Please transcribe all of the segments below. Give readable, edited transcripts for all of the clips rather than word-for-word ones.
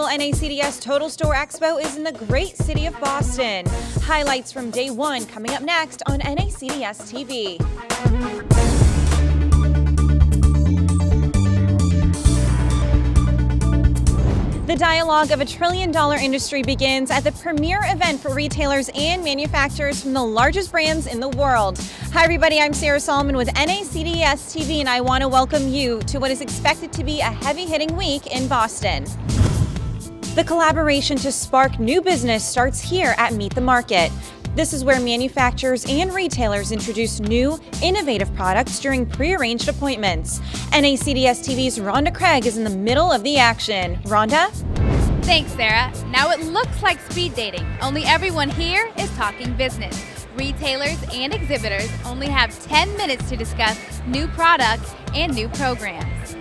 NACDS Total Store Expo is in the great city of Boston. Highlights from day one coming up next on NACDS-TV. The dialogue of a trillion-dollar industry begins at the premier event for retailers and manufacturers from the largest brands in the world. Hi everybody, I'm Sarah Solomon with NACDS-TV, and I want to welcome you to what is expected to be a heavy-hitting week in Boston. The collaboration to spark new business starts here at Meet the Market. This is where manufacturers and retailers introduce new, innovative products during pre-arranged appointments. NACDS-TV's Rhonda Craig is in the middle of the action. Rhonda? Thanks, Sarah. Now it looks like speed dating, only everyone here is talking business. Retailers and exhibitors only have 10 minutes to discuss new products and new programs.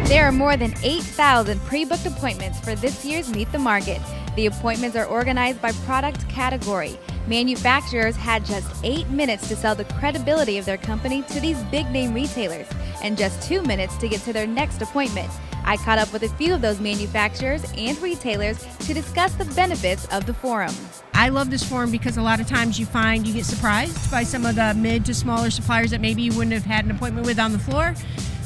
There are more than 8,000 pre-booked appointments for this year's Meet the Market. The appointments are organized by product category. Manufacturers had just 8 minutes to sell the credibility of their company to these big-name retailers, and just 2 minutes to get to their next appointment. I caught up with a few of those manufacturers and retailers to discuss the benefits of the forum. I love this forum because a lot of times you find you get surprised by some of the mid to smaller suppliers that maybe you wouldn't have had an appointment with on the floor,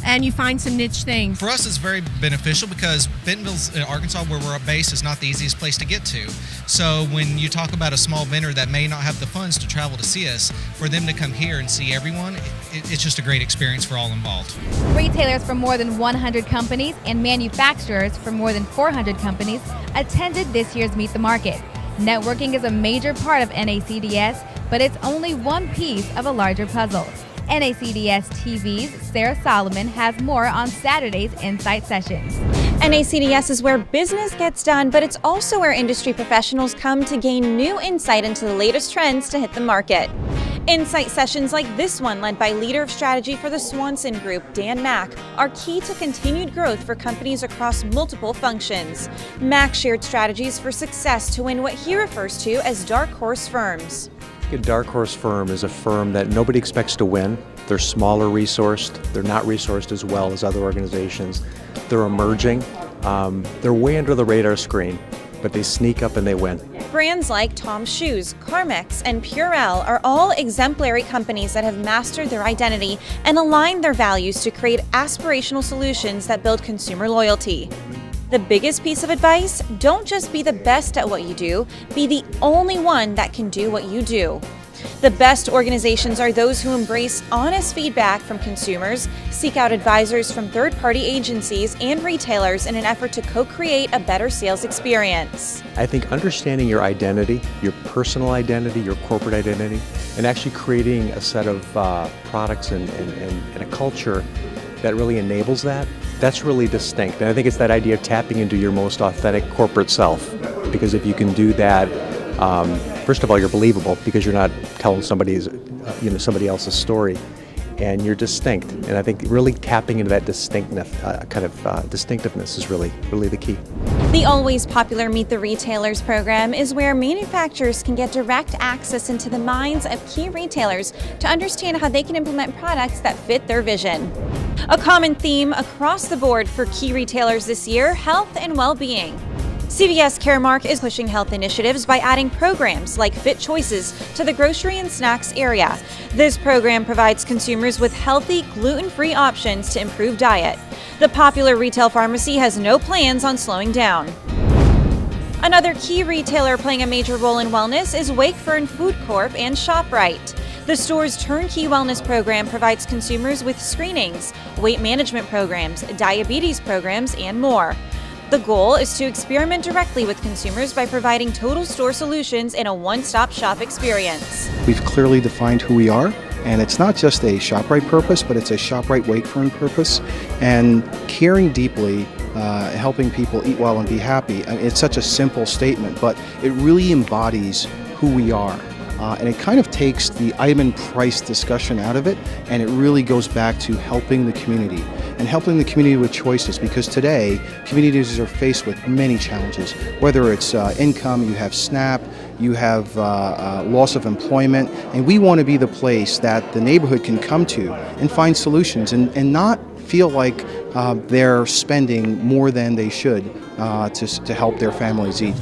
and you find some niche things. For us, it's very beneficial because Bentonville's in Arkansas, where we're based, is not the easiest place to get to. So when you talk about a small vendor that may not have the funds to travel to see us, for them to come here and see everyone, it's just a great experience for all involved. Retailers from more than 100 companies and manufacturers from more than 400 companies attended this year's Meet the Market. Networking is a major part of NACDS, but it's only one piece of a larger puzzle. NACDS-TV's Sarah Solomon has more on Saturday's Insight Sessions. NACDS is where business gets done, but it's also where industry professionals come to gain new insight into the latest trends to hit the market. Insight sessions like this one, led by Leader of Strategy for the Swanson Group, Dan Mack, are key to continued growth for companies across multiple functions. Mack shared strategies for success to win what he refers to as dark horse firms. A dark horse firm is a firm that nobody expects to win. They're smaller resourced. They're not resourced as well as other organizations. They're emerging. They're way under the radar screen, but they sneak up and they win. Brands like Tom's Shoes, Carmex, and Purell are all exemplary companies that have mastered their identity and aligned their values to create aspirational solutions that build consumer loyalty. The biggest piece of advice: don't just be the best at what you do, be the only one that can do what you do. The best organizations are those who embrace honest feedback from consumers, seek out advisors from third-party agencies and retailers in an effort to co-create a better sales experience. I think understanding your identity, your personal identity, your corporate identity, and actually creating a set of products and a culture that really enables that, that's really distinct. And I think it's that idea of tapping into your most authentic corporate self. Because if you can do that, first of all, you're believable because you're not telling somebody else's story, and you're distinct. And I think really tapping into that distinctness is really the key. The always popular Meet the Retailers program is where manufacturers can get direct access into the minds of key retailers to understand how they can implement products that fit their vision. A common theme across the board for key retailers this year: health and well-being. CVS Caremark is pushing health initiatives by adding programs like Fit Choices to the grocery and snacks area. This program provides consumers with healthy, gluten-free options to improve diet. The popular retail pharmacy has no plans on slowing down. Another key retailer playing a major role in wellness is Wakefern Food Corp and ShopRite. The store's turnkey wellness program provides consumers with screenings, weight management programs, diabetes programs, and more. The goal is to experiment directly with consumers by providing total store solutions in a one-stop shop experience. We've clearly defined who we are, and it's not just a ShopRite purpose, but it's a ShopRite Wakefern purpose, and caring deeply, helping people eat well and be happy. I mean, it's such a simple statement, but it really embodies who we are. And it kind of takes the item and price discussion out of it, and it really goes back to helping the community and helping the community with choices, because today communities are faced with many challenges, whether it's income, you have SNAP, you have loss of employment, and we want to be the place that the neighborhood can come to and find solutions and not feel like they're spending more than they should to help their families eat.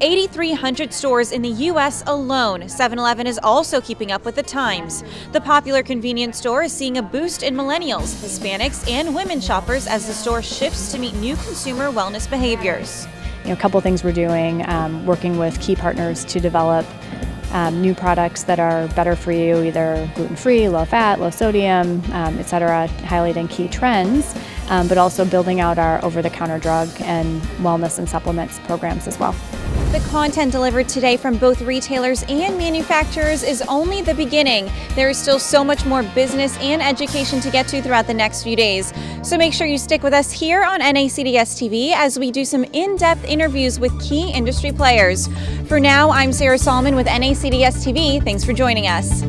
8,300 stores in the U.S. alone. 7-Eleven is also keeping up with the times. The popular convenience store is seeing a boost in millennials, Hispanics, and women shoppers as the store shifts to meet new consumer wellness behaviors. A couple things we're doing, working with key partners to develop new products that are better for you, either gluten-free, low-fat, low sodium, etc., highlighting key trends, but also building out our over-the-counter drug and wellness and supplements programs as well. The content delivered today from both retailers and manufacturers is only the beginning. There is still so much more business and education to get to throughout the next few days. So make sure you stick with us here on NACDS-TV as we do some in-depth interviews with key industry players. For now, I'm Sarah Solomon with NACDS-TV. Thanks for joining us.